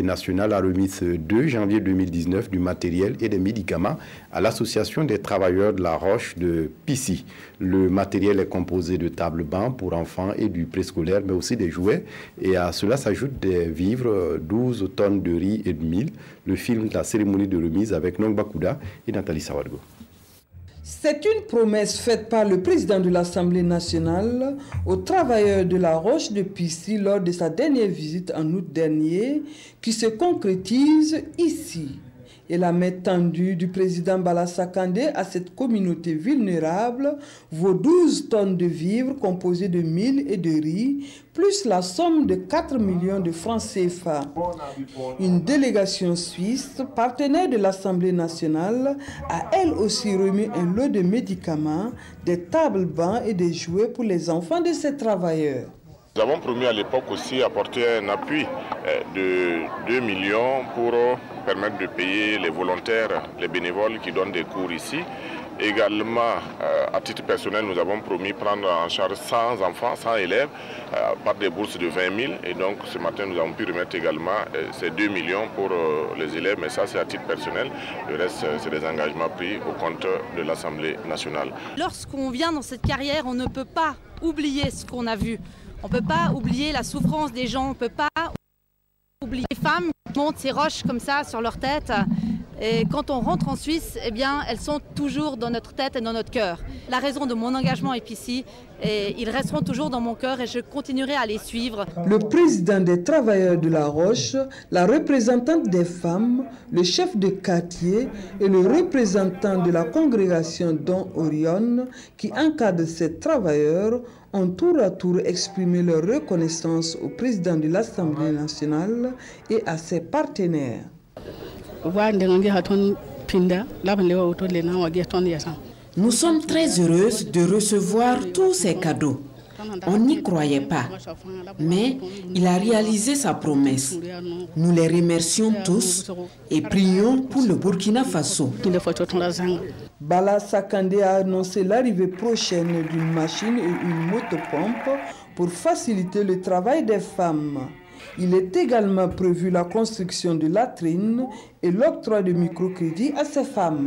Nationale a remis ce 2 janvier 2019 du matériel et des médicaments à l'Association des travailleurs de la Roche de Pissy. Le matériel est composé de tables-bancs pour enfants et du préscolaire, mais aussi des jouets. Et à cela s'ajoutent des vivres, 12 tonnes de riz et de mil. Le film de la cérémonie de remise avec Nong Bakouda et Nathalie Sawadgo. C'est une promesse faite par le président de l'Assemblée nationale aux travailleurs de la Roche de Pissy lors de sa dernière visite en août dernier qui se concrétise ici. Et la main tendue du président Balassa Kandé à cette communauté vulnérable vaut 12 tonnes de vivres composées de mil et de riz, plus la somme de 4 millions de francs CFA. Une délégation suisse, partenaire de l'Assemblée nationale, a elle aussi remis un lot de médicaments, des tables-bancs et des jouets pour les enfants de ces travailleurs. Nous avons promis à l'époque aussi apporter un appui de 2 millions pour permettre de payer les volontaires, les bénévoles qui donnent des cours ici. Également, à titre personnel, nous avons promis prendre en charge 100 enfants, 100 élèves, par des bourses de 20 000. Et donc, ce matin, nous avons pu remettre également ces 2 millions pour les élèves. Mais ça, c'est à titre personnel. Le reste, c'est des engagements pris au compte de l'Assemblée nationale. Lorsqu'on vient dans cette carrière, on ne peut pas oublier ce qu'on a vu. On ne peut pas oublier la souffrance des gens, on ne peut pas oublier les femmes qui montent ces roches comme ça sur leur tête. Et quand on rentre en Suisse, eh bien, elles sont toujours dans notre tête et dans notre cœur. La raison de mon engagement est ici et ils resteront toujours dans mon cœur et je continuerai à les suivre. Le président des travailleurs de la Roche, la représentante des femmes, le chef de quartier et le représentant de la congrégation Don Orion qui encadre ces travailleurs ont tour à tour exprimé leur reconnaissance au président de l'Assemblée nationale et à ses partenaires. Nous sommes très heureuses de recevoir tous ces cadeaux. On n'y croyait pas, mais il a réalisé sa promesse. Nous les remercions tous et prions pour le Burkina Faso. Balassa Kandé a annoncé l'arrivée prochaine d'une machine et une motopompe pour faciliter le travail des femmes. Il est également prévu la construction de latrines et l'octroi de microcrédits à ces femmes.